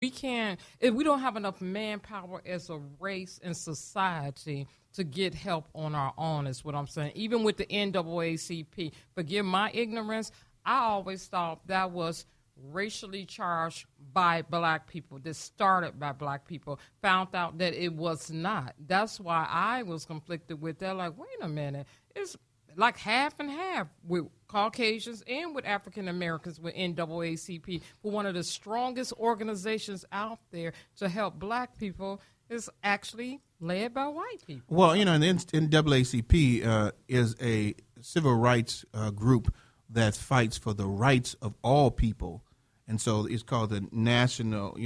We can't, if we don't have enough manpower as a race and society to get help on our own, is what I'm saying. Even with the NAACP, forgive my ignorance, I always thought that was racially charged by black people, that started by black people, found out that it was not. That's why I was conflicted with that. Like, wait a minute, it's like half and half with Caucasians and with African Americans with NAACP. But one of the strongest organizations out there to help black people is actually led by white people. Well, the NAACP is a civil rights group that fights for the rights of all people. And so it's called the national,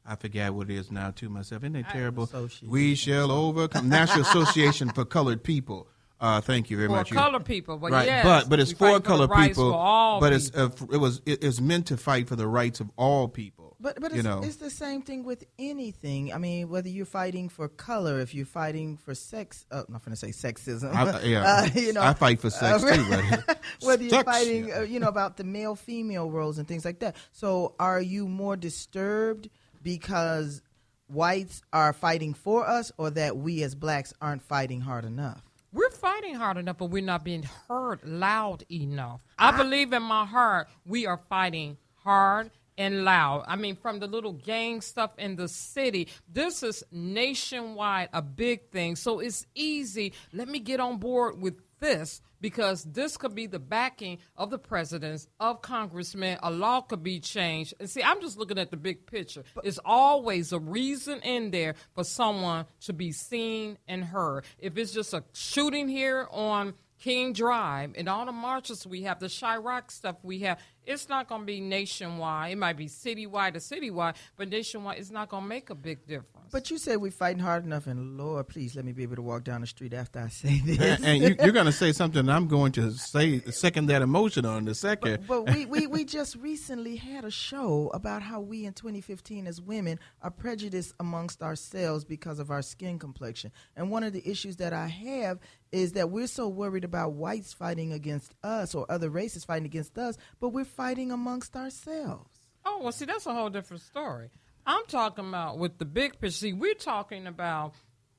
I forget what it is now to myself. Isn't it terrible? We shall overcome. National Association for Colored People. Thank you very much. For colored people, but right. Yes, but it's for colored people. But people. It's meant to fight for the rights of all people. But it's the same thing with anything. I mean, whether you're fighting for color, if you're fighting for sex, I'm not going to say sexism. I fight for sex too, buddy. Whether you're fighting, about the male-female roles and things like that. So, are you more disturbed because whites are fighting for us, or that we as blacks aren't fighting hard enough? We're fighting hard enough, but we're not being heard loud enough. I believe in my heart we are fighting hard and loud. I mean, from the little gang stuff in the city, this is nationwide a big thing. So it's easy. Let me get on board with this, because this could be the backing of the presidents, of congressmen. A law could be changed. And see, I'm just looking at the big picture. It's always a reason in there for someone to be seen and heard. If it's just a shooting here on King Drive and all the marches we have, the Chirac stuff we have, it's not going to be nationwide. It might be citywide to citywide, but nationwide, it's not going to make a big difference. But you said we're fighting hard enough, and Lord, please let me be able to walk down the street after I say this. And you're going to say something, and I'm going to second that emotion on the second. But we just recently had a show about how we in 2015 as women are prejudiced amongst ourselves because of our skin complexion. And one of the issues that I have is that we're so worried about whites fighting against us or other races fighting against us, but we're fighting amongst ourselves. Oh, well, see, that's a whole different story. I'm talking about with the big picture. See, we're talking about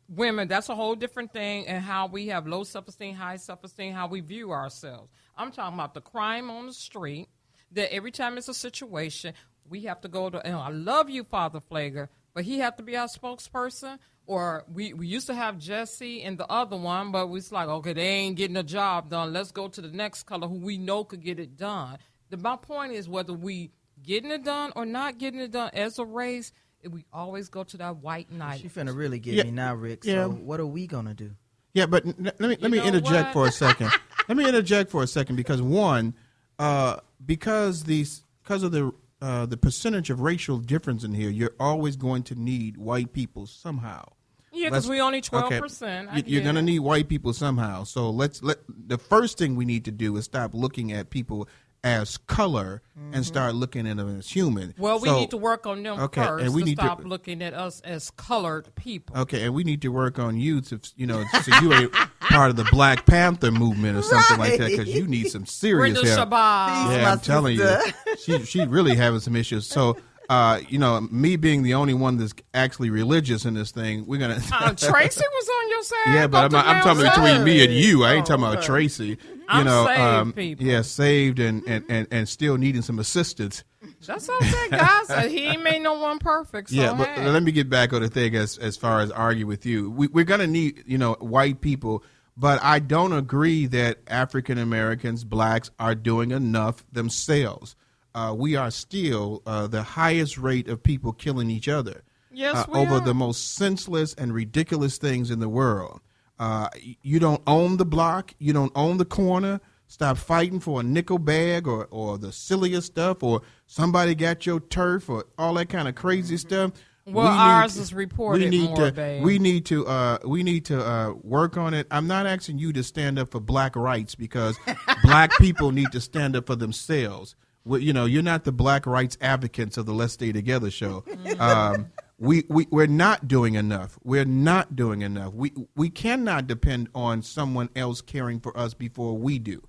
women. That's a whole different thing, and how we have low self-esteem, high self-esteem, how we view ourselves. I'm talking about the crime on the street, that every time it's a situation, we have to go to, I love you, Father Flager, but he have to be our spokesperson. Or we used to have Jesse and the other one, but it's like, okay, they ain't getting the job done. Let's go to the next color who we know could get it done. My point is, whether we getting it done or not getting it done as a race, we always go to that white knight. She finna really get me now, Rick. So what are we gonna do? Yeah, but let me interject for a second. Let me interject for a second, because one, because of the percentage of racial difference in here, you're always going to need white people somehow. Yeah, because we only 12%. Okay. You're going to need white people somehow. So the first thing we need to do is stop looking at people as color and start looking at them as human. Well, we need to work on them first, and we need to stop looking at us as colored people. Okay, and we need to work on you so you ain't part of the Black Panther movement or something like that, because you need some serious Brenda help. Yeah, I'm telling you, she really having some issues. So, me being the only one that's actually religious in this thing, we're gonna. Tracy was on your side. Yeah, but I'm talking between me and you. I ain't talking about Tracy. Saved people. Yeah, saved and still needing some assistance. That's okay, guys. He ain't made no one perfect. So yeah, but let me get back on the thing as far as argue with you. We're gonna need white people, but I don't agree that African Americans, blacks, are doing enough themselves. We are still the highest rate of people killing each other. Yes, we over are. The most senseless and ridiculous things in the world. You don't own the block. You don't own the corner. Stop fighting for a nickel bag or the silliest stuff, or somebody got your turf, or all that kind of crazy stuff. Well, ours is reported more, babe. We need to work on it. I'm not asking you to stand up for black rights, because black people need to stand up for themselves. Well, you're not the black rights advocates of the Let's Stay Together show. We're not doing enough. We're not doing enough. We cannot depend on someone else caring for us before we do.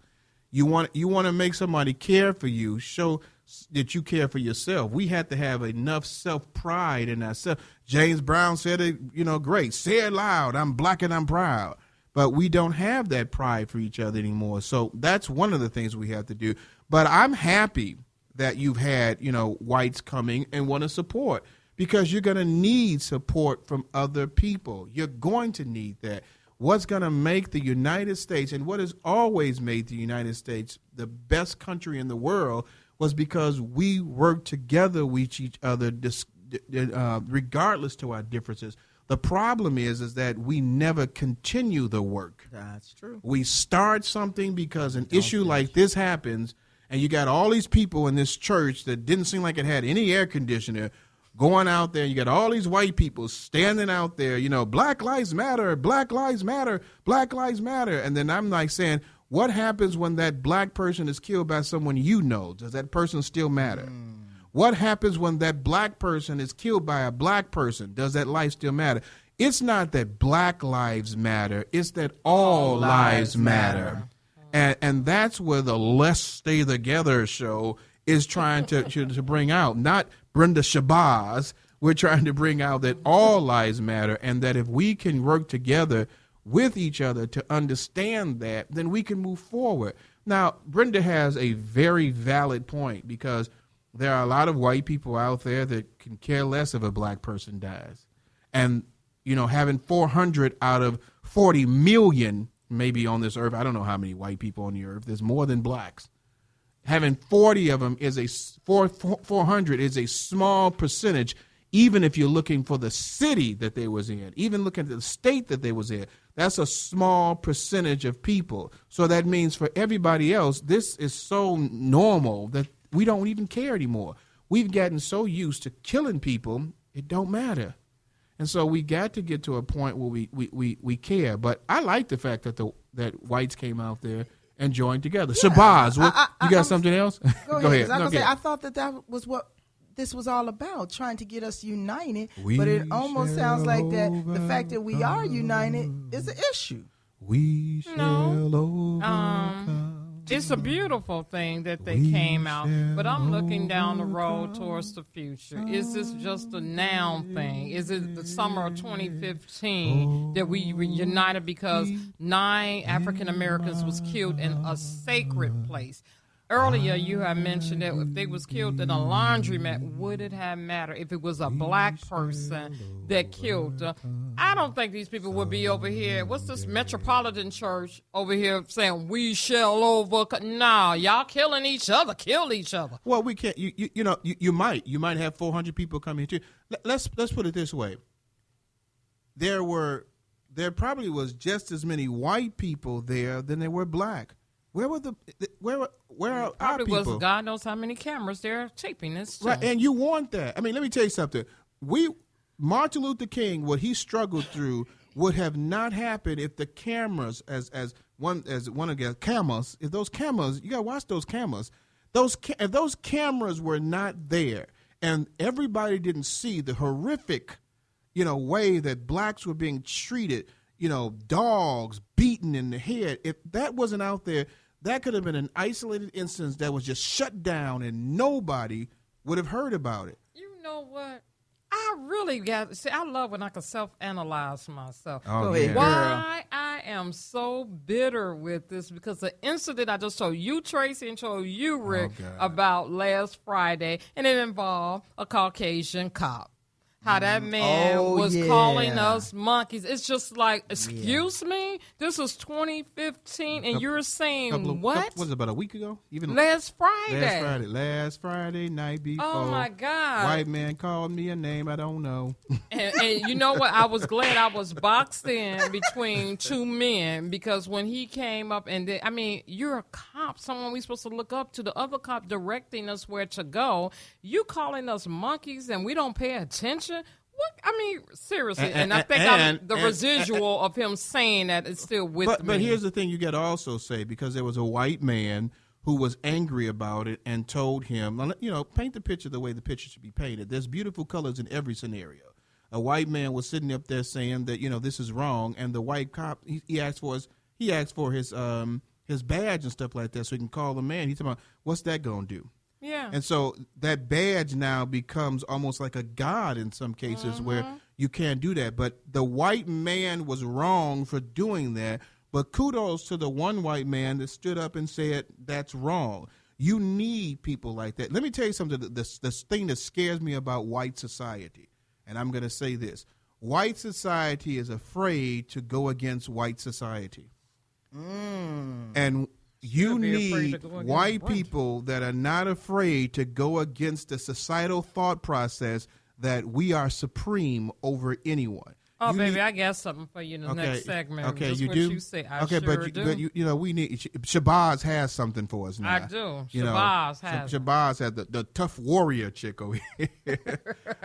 You want to make somebody care for you. Show that you care for yourself. We have to have enough self-pride in ourselves. James Brown said it, great. Say it loud. I'm black and I'm proud. But we don't have that pride for each other anymore. So that's one of the things we have to do. But I'm happy that you've had, whites coming and want to support, because you're going to need support from other people. You're going to need that. What's going to make the United States, and what has always made the United States the best country in the world, was because we work together with each other, regardless to our differences. The problem is that we never continue the work. That's true. We start something because an issue like this happens, and you got all these people in this church that didn't seem like it had any air conditioner going out there. You got all these white people standing out there, Black Lives Matter, Black Lives Matter, Black Lives Matter. And then I'm like saying, what happens when that black person is killed by someone you know? Does that person still matter? What happens when that black person is killed by a black person? Does that life still matter? It's not that black lives matter. It's that all lives matter. And that's where the Let's Stay Together show is trying to bring out. Not Brenda Shabazz. We're trying to bring out that all lives matter, and that if we can work together with each other to understand that, then we can move forward. Now, Brenda has a very valid point, because there are a lot of white people out there that can care less if a black person dies. And, having 400 out of 40 million maybe on this earth, I don't know how many white people on the earth, there's more than blacks. Having 40 of them is 400 is a small percentage, even if you're looking for the city that they was in, even looking at the state that they was in. That's a small percentage of people. So that means for everybody else, this is so normal that we don't even care anymore. We've gotten so used to killing people, it don't matter. And so we got to get to a point where we care. But I like the fact that that whites came out there and joined together. Yeah, Shabazz, you got something else? Go ahead. I thought that was what this was all about, trying to get us united. But it almost sounds like that the fact that we are united is an issue. We shall overcome. It's a beautiful thing that they came out, but I'm looking down the road towards the future. Is this just a now thing? Is it the summer of 2015 that we were united because 9 African Americans was killed in a sacred place? Earlier, you had mentioned that if they was killed in a laundromat, would it have mattered if it was a black person that killed them? I don't think these people would be over here. What's this Metropolitan Church over here saying we shall overcome? No, y'all killing each other. Kill each other. Well, we can't. You might have 400 people coming here too. Let's put it this way. There probably was just as many white people there than there were black. Where are our people? Was God knows how many cameras they're taping this to. Right, and you want that. I mean, let me tell you something. Martin Luther King, what he struggled through would have not happened if the cameras, if those cameras, you got to watch those cameras. If those cameras were not there, and everybody didn't see the horrific, way that blacks were being treated, dogs beaten in the head. If that wasn't out there, that could have been an isolated instance that was just shut down and nobody would have heard about it. You know what? I really I love when I can self-analyze myself. Oh, yeah. Why I am so bitter with this, because the incident I just told you, Tracy, and told you, Rick, about last Friday, and it involved a Caucasian cop. How that man was calling us monkeys. It's just like, excuse me? This was 2015, and you're saying what? Was it about a week ago? Last Friday. Last Friday night before. Oh, my God. White man called me a name I don't know. And you know what? I was glad I was boxed in between two men, because when he came up and you're a cop, someone we're supposed to look up to, the other cop directing us where to go. You calling us monkeys and we don't pay attention? What? Seriously. And I think the residual of him saying that is still with me. But here's the thing you got to also say, because there was a white man who was angry about it and told him, paint the picture the way the picture should be painted. There's beautiful colors in every scenario. A white man was sitting up there saying that, this is wrong. And the white cop, he asked for his badge and stuff like that so he can call the man. He's talking about, what's that going to do? Yeah. And so that badge now becomes almost like a god in some cases where you can't do that. But the white man was wrong for doing that. But kudos to the one white man that stood up and said, that's wrong. You need people like that. Let me tell you something. This thing that scares me about white society, and I'm going to say this. White society is afraid to go against white society. And you need white people that are not afraid to go against the societal thought process that we are supreme over anyone. Oh, you baby, I got something for you in the next segment. Okay, Just you what do. You say. I okay, sure but do. you know, we need Shabazz has something for us now. I do. Shabazz has. Shabazz has the tough warrior chick over here.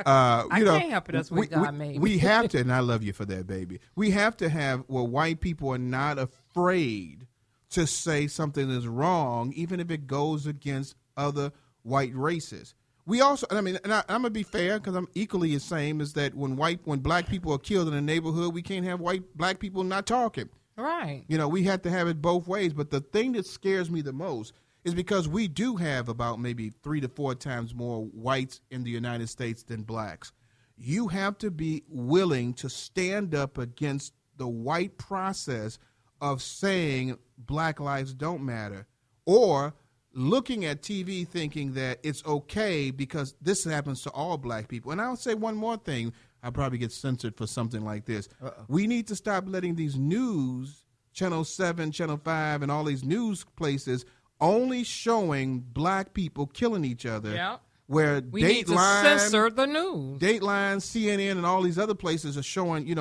I can't help it. That's what God made. We have to, and I love you for that, baby. We have to have where white people are not afraid to say something is wrong, even if it goes against other white races. We also, I mean, and I'm gonna be fair because I'm equally the same. Is that when black people are killed in a neighborhood, we can't have black people not talking. Right. You know, we have to have it both ways. But the thing that scares me the most is because we do have about maybe 3 to 4 times more whites in the United States than blacks. You have to be willing to stand up against the white process of saying Black lives don't matter, or looking at TV thinking that it's okay because this happens to all black people. And I'll say one more thing. I'll probably get censored for something like this. We need to stop letting these news, Channel 7, Channel 5, and all these news places only showing black people killing each other. Yeah. Where we need to censor the news. Dateline, CNN, and all these other places are showing,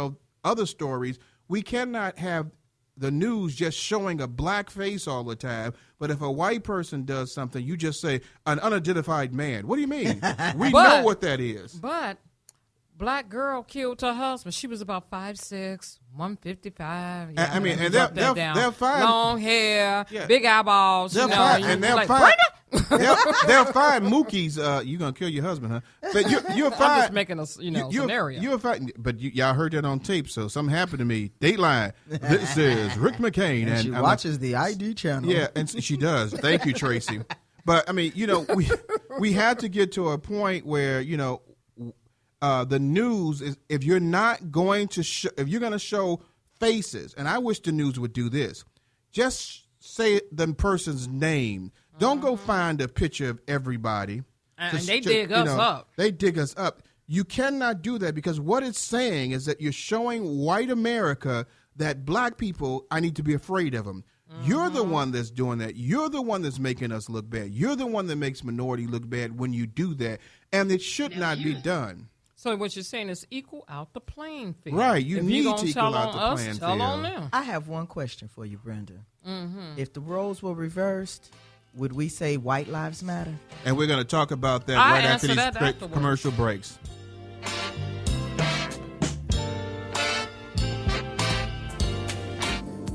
other stories. We cannot have the news just showing a black face all the time, but if a white person does something, you just say, an unidentified man. What do you mean? We know what that is. But black girl killed her husband. She was about 5'6", 155. Yeah, I mean, and they're fine. Long hair, big eyeballs. They're fine, and they're like, fine. They'll find Mookie's. You're gonna kill your husband, huh? But you're fine. I'm just making a scenario. You're fine, but y'all heard that on tape. So something happened to me. Dateline. This is Rick McCain, and she watches the ID channel. Yeah, and she does. Thank you, Tracy. But I mean, we have to get to a point where the news is, if you're not going to if you're going to show faces, and I wish the news would do this, just say the person's name. Don't go find a picture of everybody. And they dig us up. They dig us up. You cannot do that because what it's saying is that you're showing white America that black people, I need to be afraid of them. You're the one that's doing that. You're the one that's making us look bad. You're the one that makes minority look bad when you do that. And it should not be done. So what you're saying is equal out the playing field. Right. You need to tell equal out the playing field. Tell on them. I have one question for you, Brenda. If the roles were reversed, would we say white lives matter? And we're going to talk about that right after these commercial breaks.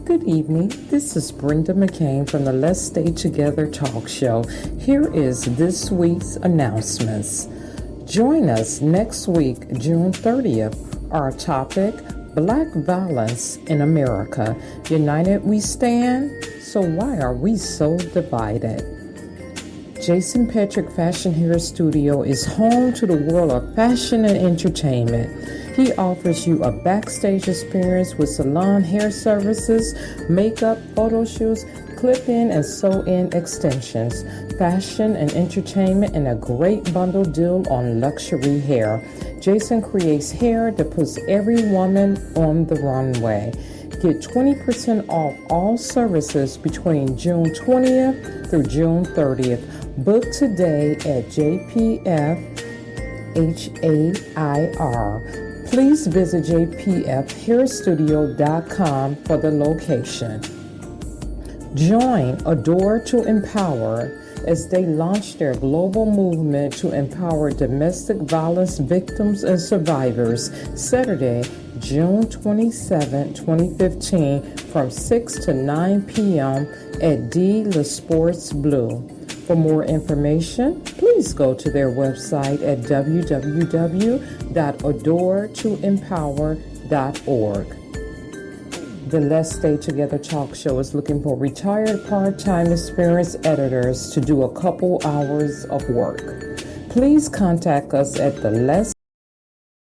Good evening. This is Brenda McCain from the Let's Stay Together talk show. Here is this week's announcements. Join us next week, June 30th. Our topic, Black Violence in America. United we stand, so why are we so divided? Jason Petrick Fashion Hair Studio is home to the world of fashion and entertainment. He offers you a backstage experience with salon hair services, makeup, photo shoots, clip-in and sew-in extensions, fashion and entertainment, and a great bundle deal on luxury hair. Jason creates hair that puts every woman on the runway. Get 20% off all services between June 20th through June 30th. Book today at JPF HAIR. Please visit jpfhairstudio.com for the location. Join Adore to Empower as they launch their global movement to empower domestic violence victims and survivors, Saturday, June 27, 2015, from 6 to 9 p.m. at D Le Sports Blue. For more information, please go to their website at www.adoretoempower.org. The Let's Stay Together Talk Show is looking for retired part-time experienced editors to do a couple hours of work. Please contact us at the Let's